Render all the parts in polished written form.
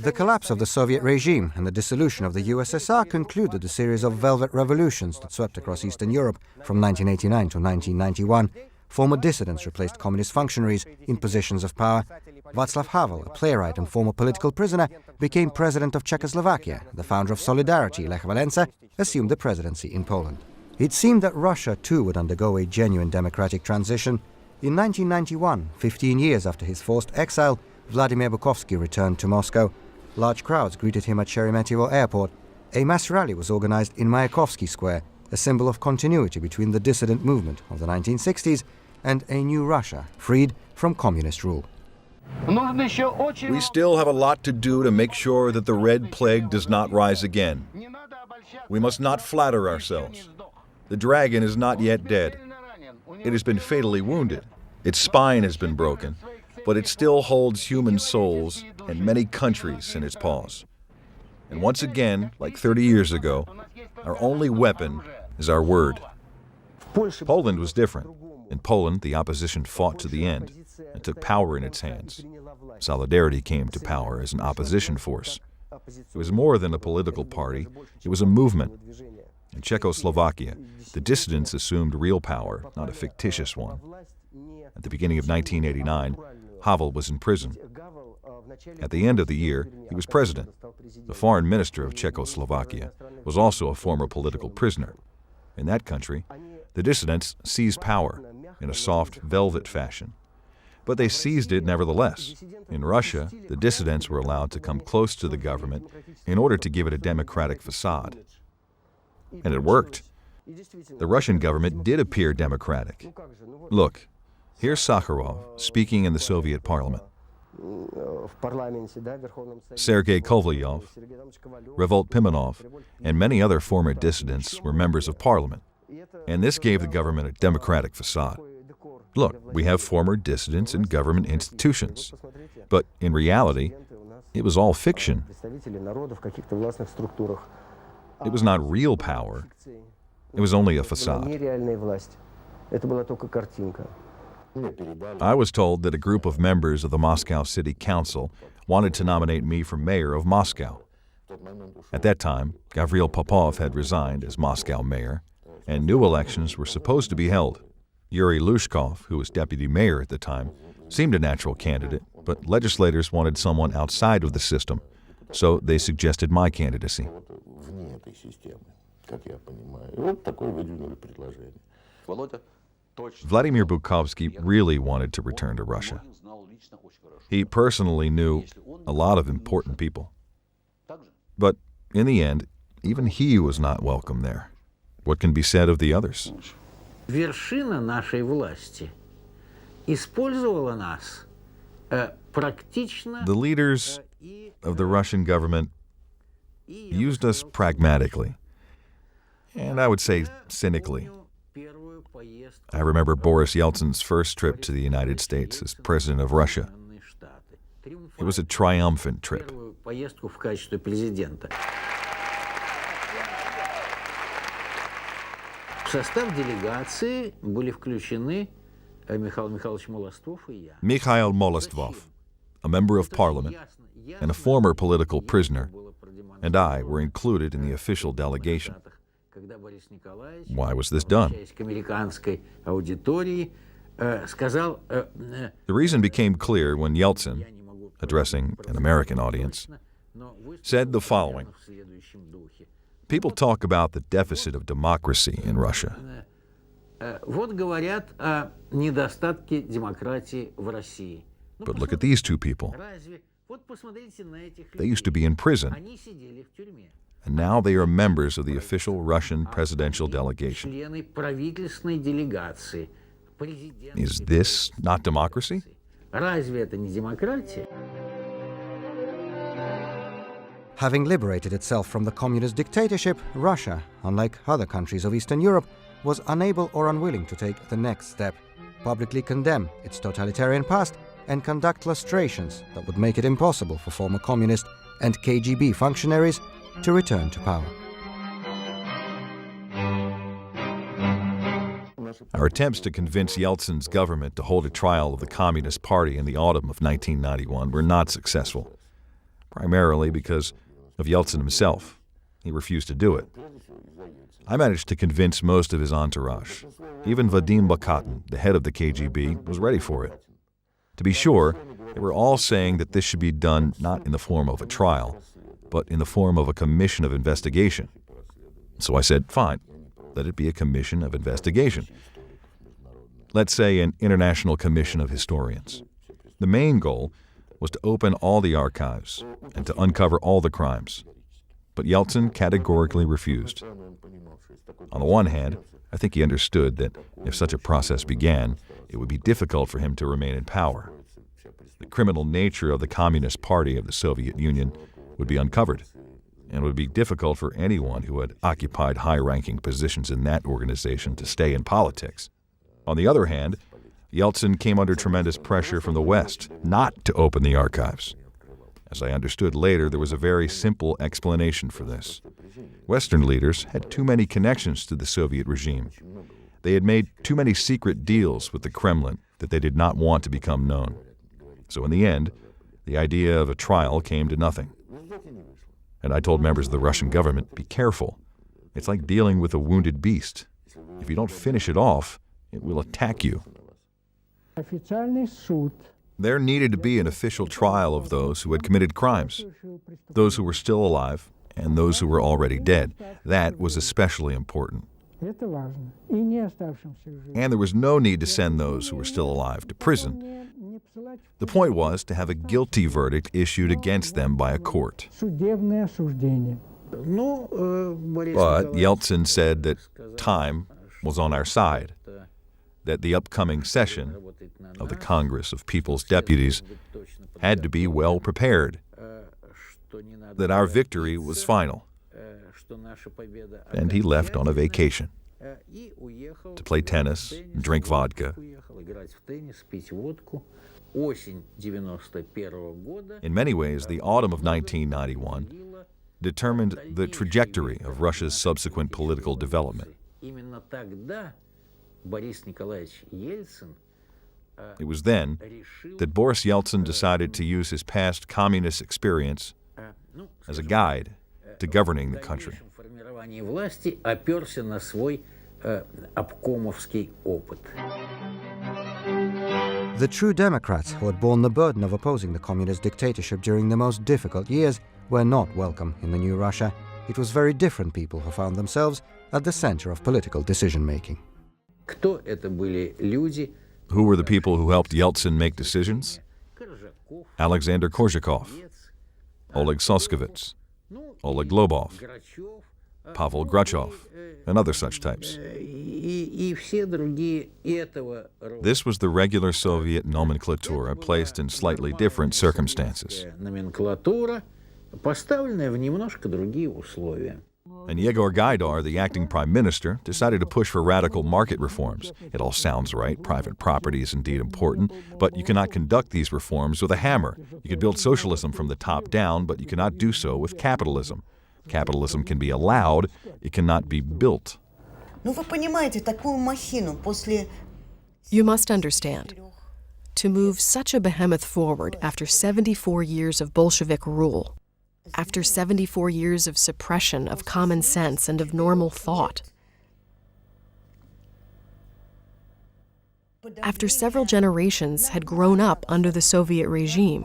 The collapse of the Soviet regime and the dissolution of the USSR concluded a series of velvet revolutions that swept across Eastern Europe from 1989 to 1991. Former dissidents replaced communist functionaries in positions of power. Václav Havel, a playwright and former political prisoner, became president of Czechoslovakia. The founder of Solidarity, Lech Walesa, assumed the presidency in Poland. It seemed that Russia too would undergo a genuine democratic transition. In 1991, 15 years after his forced exile, Vladimir Bukovsky returned to Moscow. Large crowds greeted him at Sheremetyevo airport. A mass rally was organized in Mayakovsky Square, a symbol of continuity between the dissident movement of the 1960s and a new Russia, freed from communist rule. We still have a lot to do to make sure that the Red Plague does not rise again. We must not flatter ourselves. The dragon is not yet dead. It has been fatally wounded. Its spine has been broken, but it still holds human souls and many countries in its paws. And once again, like 30 years ago, our only weapon is our word. Poland was different. In Poland, the opposition fought to the end and took power in its hands. Solidarity came to power as an opposition force. It was more than a political party, it was a movement. In Czechoslovakia, the dissidents assumed real power, not a fictitious one. At the beginning of 1989, Havel was in prison. At the end of the year, he was president. The foreign minister of Czechoslovakia was also a former political prisoner. In that country, the dissidents seized power in a soft, velvet fashion. But they seized it nevertheless. In Russia, the dissidents were allowed to come close to the government in order to give it a democratic facade. And it worked. The Russian government did appear democratic. Look, here's Sakharov speaking in the Soviet parliament. Sergei Kovalev, Revolt Pimenov, and many other former dissidents were members of parliament. And this gave the government a democratic facade. Look, we have former dissidents in government institutions. But in reality, it was all fiction. It was not real power. It was only a facade. I was told that a group of members of the Moscow City Council wanted to nominate me for mayor of Moscow. At that time, Gavril Popov had resigned as Moscow mayor, and new elections were supposed to be held. Yuri Lushkov, who was deputy mayor at the time, seemed a natural candidate, but legislators wanted someone outside of the system, so they suggested my candidacy. Vladimir Bukovsky really wanted to return to Russia. He personally knew a lot of important people. But in the end, even he was not welcome there. What can be said of the others? Вершина нашей власти использовала нас практично. The leaders of the Russian government used us pragmatically, and I would say cynically. I remember Boris Yeltsin's first trip to the United States as president of Russia. It was a triumphant trip. В состав делегации были включены Михаил Михайлович Молостов и я. Mikhail Molostov, a member of parliament and a former political prisoner, and I were included in the official delegation. Why was this done? The reason became clear when Yeltsin, addressing an American audience, said the following: people talk about the deficit of democracy in Russia. But look at these two people. They used to be in prison, and now they are members of the official Russian presidential delegation. Is this not democracy? Having liberated itself from the communist dictatorship, Russia, unlike other countries of Eastern Europe, was unable or unwilling to take the next step, publicly condemn its totalitarian past and conduct lustrations that would make it impossible for former communist and KGB functionaries to return to power. Our attempts to convince Yeltsin's government to hold a trial of the Communist Party in the autumn of 1991 were not successful. primarily because of Yeltsin himself. He refused to do it. I managed to convince most of his entourage. Even Vladimir Bukovsky, the head of the KGB, was ready for it. To be sure, they were all saying that this should be done not in the form of a trial, but in the form of a commission of investigation. So I said, fine, let it be a commission of investigation. Let's say an international commission of historians. The main goal was to open all the archives and to uncover all the crimes. But Yeltsin categorically refused. On the one hand, I think he understood that if such a process began, it would be difficult for him to remain in power. The criminal nature of the Communist Party of the Soviet Union would be uncovered, and it would be difficult for anyone who had occupied high-ranking positions in that organization to stay in politics. On the other hand, Yeltsin came under tremendous pressure from the West not to open the archives. As I understood later, there was a very simple explanation for this. Western leaders had too many connections to the Soviet regime. They had made too many secret deals with the Kremlin that they did not want to become known. So in the end, the idea of a trial came to nothing. And I told members of the Russian government, be careful. It's like dealing with a wounded beast. If you don't finish it off, it will attack you. There needed to be an official trial of those who had committed crimes, those who were still alive, and those who were already dead. That was especially important. And there was no need to send those who were still alive to prison. The point was to have a guilty verdict issued against them by a court. But Yeltsin said that time was on our side, that the upcoming session of the Congress of People's Deputies had to be well prepared, that our victory was final. And he left on a vacation to play tennis and drink vodka. In many ways, the autumn of 1991 determined the trajectory of Russia's subsequent political development. It was then that Boris Yeltsin decided to use his past communist experience as a guide to governing the country. The true Democrats who had borne the burden of opposing the communist dictatorship during the most difficult years were not welcome in the new Russia. It was very different people who found themselves at the center of political decision-making. Who were the people who helped Yeltsin make decisions? Alexander Korzhakov, Oleg Soskovets, Oleg Lobov, Pavel Grachov, and other such types. This was the regular Soviet nomenclatura placed in slightly different circumstances. And Yegor Gaidar, the acting prime minister, decided to push for radical market reforms. It all sounds right. Private property is indeed important, but you cannot conduct these reforms with a hammer. You can build socialism from the top down, but you cannot do so with capitalism. Capitalism can be allowed, it cannot be built. You must understand, to move such a behemoth forward after 74 years of Bolshevik rule, after 74 years of suppression of common sense and of normal thought, after several generations had grown up under the Soviet regime,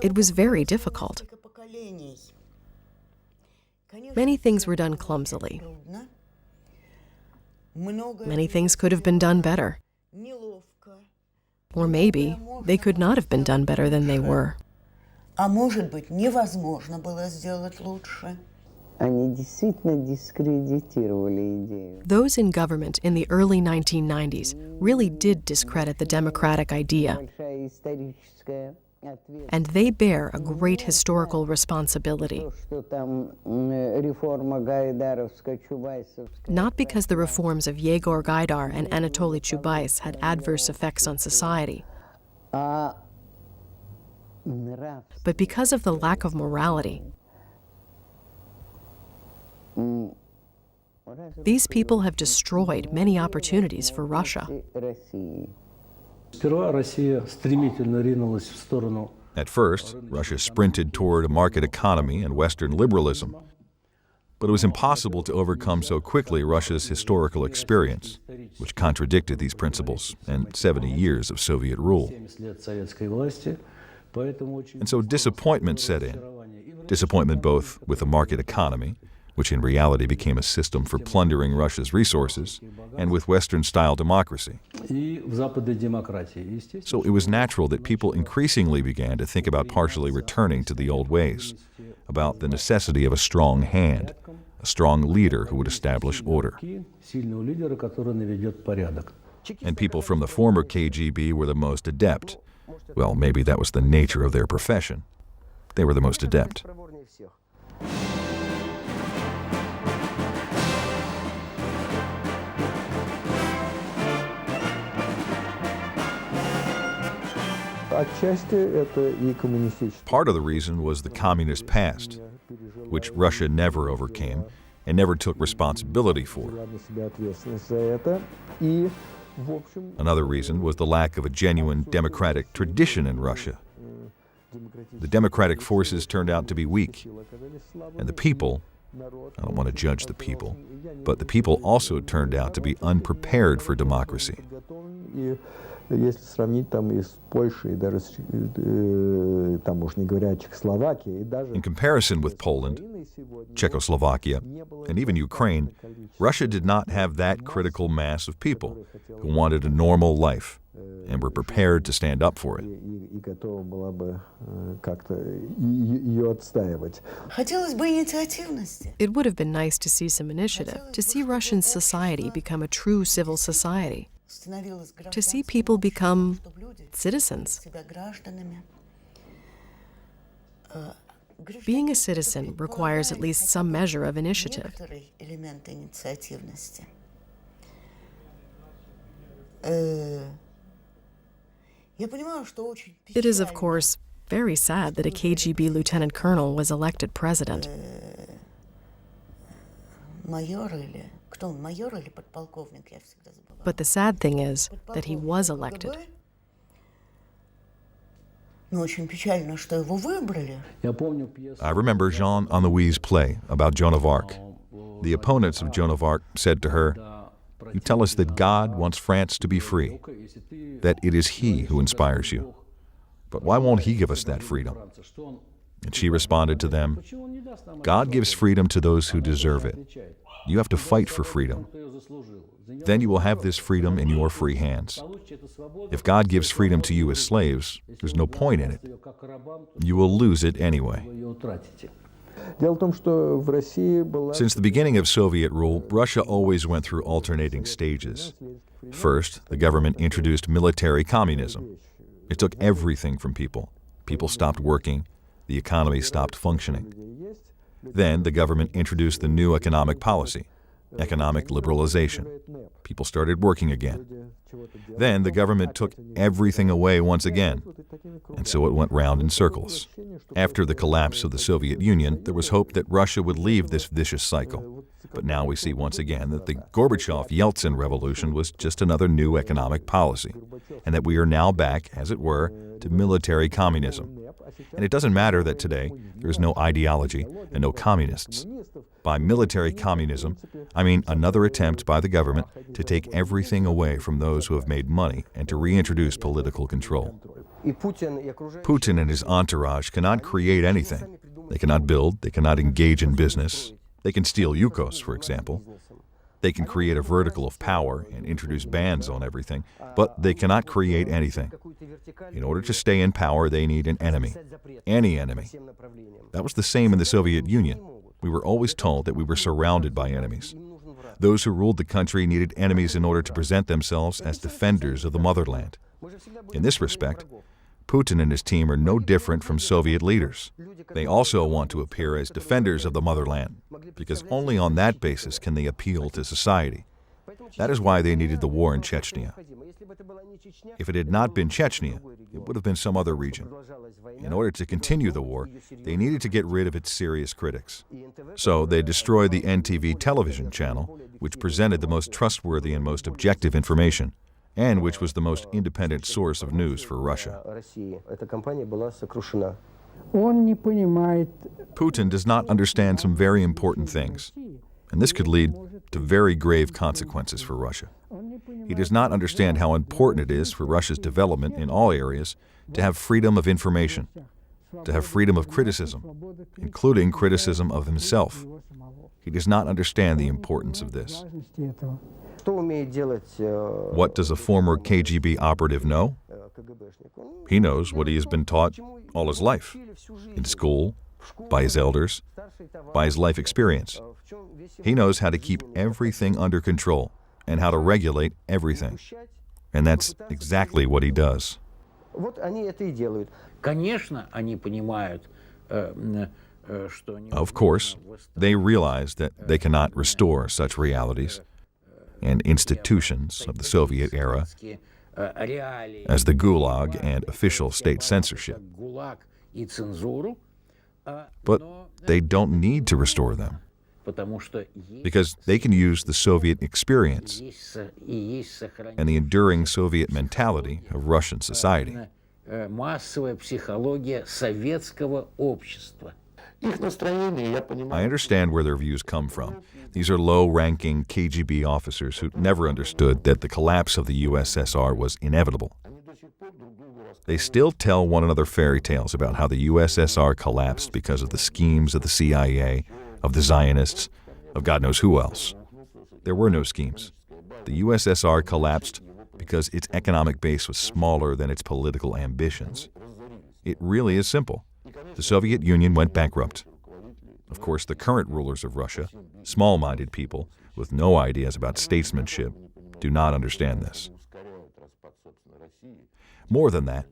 it was very difficult. Many things were done clumsily. Many things could have been done better. Or maybe they could not have been done better than they were. Those in government in the early 1990s really did discredit the democratic idea, and they bear a great historical responsibility. Not because the reforms of Yegor Gaidar and Anatoly Chubais had adverse effects on society, but because of the lack of morality. These people have destroyed many opportunities for Russia. At first, Russia sprinted toward a market economy and Western liberalism. But it was impossible to overcome so quickly Russia's historical experience, which contradicted these principles and 70 years of Soviet rule. And so disappointment set in. Disappointment both with the market economy, which in reality became a system for plundering Russia's resources, and with Western-style democracy. So it was natural that people increasingly began to think about partially returning to the old ways, about the necessity of a strong hand, a strong leader who would establish order. And people from the former KGB were the most adept. Well, maybe that was the nature of their profession. They were the most adept. Part of the reason was the communist past, which Russia never overcame and never took responsibility for. Another reason was the lack of a genuine democratic tradition in Russia. The democratic forces turned out to be weak, and the people, I don't want to judge the people, but the people also turned out to be unprepared for democracy. In comparison with Poland, Czechoslovakia, and even Ukraine, Russia did not have that critical mass of people who wanted a normal life and were prepared to stand up for it. It would have been nice to see some initiative, to see Russian society become a true civil society, to see people become citizens. Being a citizen requires at least some measure of initiative. It is, of course, very sad that a KGB lieutenant colonel was elected president. But the sad thing is that he was elected. I remember Jean Anouilh's play about Joan of Arc. The opponents of Joan of Arc said to her, "You tell us that God wants France to be free, that it is He who inspires you. But why won't He give us that freedom?" And she responded to them, "God gives freedom to those who deserve it. You have to fight for freedom. Then you will have this freedom in your free hands. If God gives freedom to you as slaves, there's no point in it. You will lose it anyway." Since the beginning of Soviet rule, Russia always went through alternating stages. First, the government introduced military communism. It took everything from people. People stopped working. The economy stopped functioning. Then the government introduced the new economic policy, economic liberalization. People started working again. Then the government took everything away once again, and so it went round in circles. After the collapse of the Soviet Union, there was hope that Russia would leave this vicious cycle. But now we see once again that the Gorbachev-Yeltsin revolution was just another new economic policy, and that we are now back, as it were, to military communism. And it doesn't matter that today there is no ideology and no communists. By military communism, I mean another attempt by the government to take everything away from those who have made money and to reintroduce political control. Putin and his entourage cannot create anything. They cannot build, they cannot engage in business. They can steal Yukos, for example. They can create a vertical of power and introduce bans on everything, but they cannot create anything. In order to stay in power, they need an enemy. Any enemy. That was the same in the Soviet Union. We were always told that we were surrounded by enemies. Those who ruled the country needed enemies in order to present themselves as defenders of the motherland. In this respect, Putin and his team are no different from Soviet leaders. They also want to appear as defenders of the motherland, because only on that basis can they appeal to society. That is why they needed the war in Chechnya. If it had not been Chechnya, it would have been some other region. In order to continue the war, they needed to get rid of its serious critics. So they destroyed the NTV television channel, which presented the most trustworthy and most objective information, and which was the most independent source of news for Russia. Putin does not understand some very important things, and this could lead to very grave consequences for Russia. He does not understand how important it is for Russia's development in all areas to have freedom of information, to have freedom of criticism, including criticism of himself. He does not understand the importance of this. What does a former KGB operative know? He knows what he has been taught all his life, in school, by his elders, by his life experience. He knows how to keep everything under control and how to regulate everything. And that's exactly what he does. Of course, they realize that they cannot restore such realities and institutions of the Soviet era as the Gulag and official state censorship. But they don't need to restore them, because they can use the Soviet experience and the enduring Soviet mentality of Russian society. I understand where their views come from. These are low-ranking KGB officers who never understood that the collapse of the USSR was inevitable. They still tell one another fairy tales about how the USSR collapsed because of the schemes of the CIA, of the Zionists, of God knows who else. There were no schemes. The USSR collapsed because its economic base was smaller than its political ambitions. It really is simple. The Soviet Union went bankrupt. Of course, the current rulers of Russia, small-minded people with no ideas about statesmanship, do not understand this. More than that,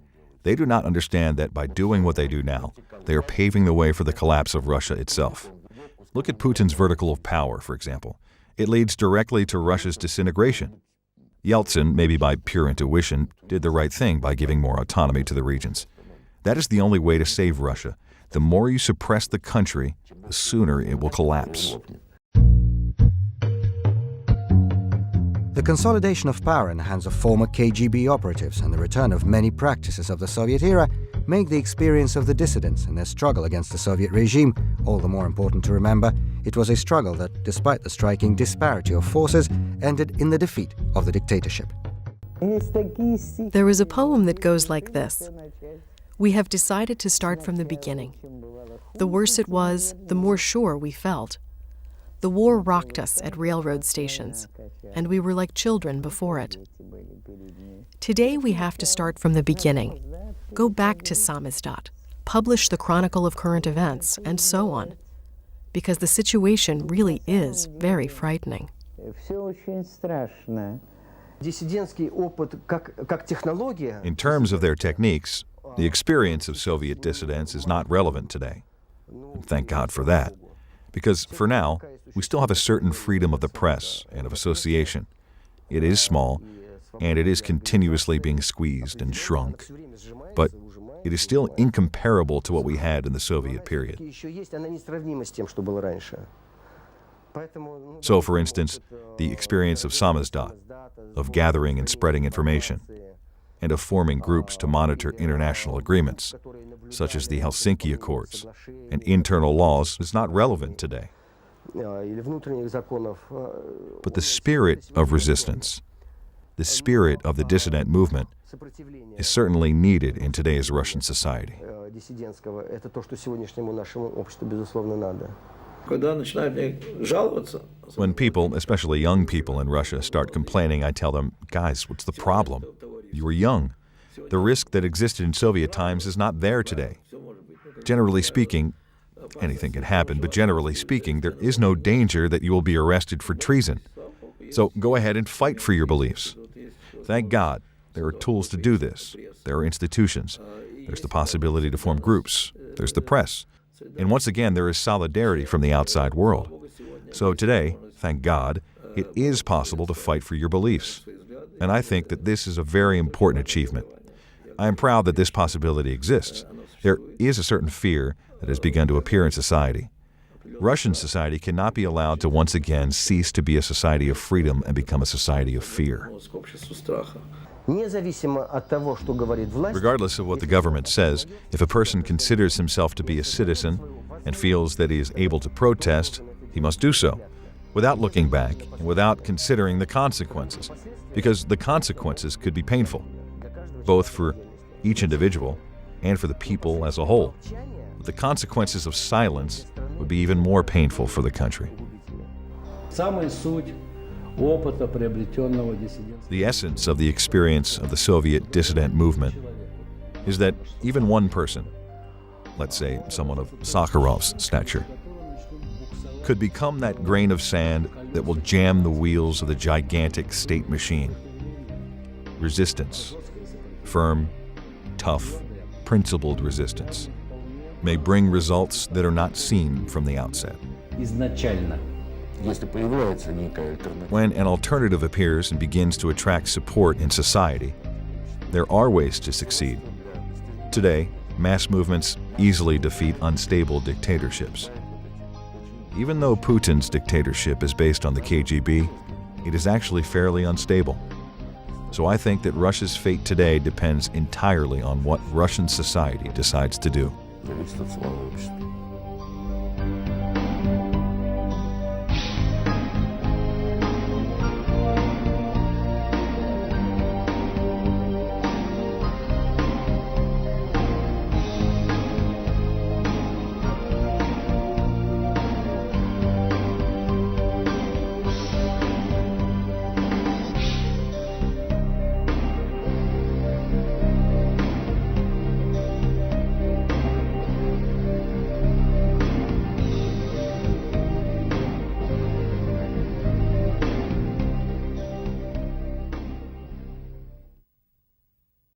they do not understand that by doing what they do now, they are paving the way for the collapse of Russia itself. Look at Putin's vertical of power, for example. It leads directly to Russia's disintegration. Yeltsin, maybe by pure intuition, did the right thing by giving more autonomy to the regions. That is the only way to save Russia. The more you suppress the country, the sooner it will collapse. The consolidation of power in the hands of former KGB operatives and the return of many practices of the Soviet era make the experience of the dissidents and their struggle against the Soviet regime all the more important to remember. It was a struggle that, despite the striking disparity of forces, ended in the defeat of the dictatorship. There is a poem that goes like this. We have decided to start from the beginning. The worse it was, the more sure we felt. The war rocked us at railroad stations, and we were like children before it. Today we have to start from the beginning. Go back to samizdat, publish the chronicle of current events, and so on. Because the situation really is very frightening. In terms of their techniques, the experience of Soviet dissidents is not relevant today. And thank God for that. Because for now, we still have a certain freedom of the press and of association. It is small, and it is continuously being squeezed and shrunk. But it is still incomparable to what we had in the Soviet period. So, for instance, the experience of samizdat, of gathering and spreading information, and of forming groups to monitor international agreements, such as the Helsinki Accords, and internal laws, is not relevant today. But the spirit of resistance, the spirit of the dissident movement, is certainly needed in today's Russian society. When people, especially young people in Russia, start complaining, I tell them, guys, what's the problem? You were young. The risk that existed in Soviet times is not there today. Generally speaking, anything can happen, but generally speaking, there is no danger that you will be arrested for treason. So go ahead and fight for your beliefs. Thank God, there are tools to do this. There are institutions. There's the possibility to form groups. There's the press. And once again, there is solidarity from the outside world. So today, thank God, it is possible to fight for your beliefs. And I think that this is a very important achievement. I am proud that this possibility exists. There is a certain fear that has begun to appear in society. Russian society cannot be allowed to once again cease to be a society of freedom and become a society of fear. Regardless of what the government says, if a person considers himself to be a citizen and feels that he is able to protest, he must do so, without looking back and without considering the consequences, because the consequences could be painful, both for each individual and for the people as a whole. But the consequences of silence would be even more painful for the country. The essence of the experience of the Soviet dissident movement is that even one person, let's say someone of Sakharov's stature, could become that grain of sand that will jam the wheels of the gigantic state machine. Resistance, firm, tough, principled resistance, may bring results that are not seen from the outset. When an alternative appears and begins to attract support in society, there are ways to succeed. Today, mass movements easily defeat unstable dictatorships. Even though Putin's dictatorship is based on the KGB, it is actually fairly unstable. So I think that Russia's fate today depends entirely on what Russian society decides to do. Зависит от слова общества.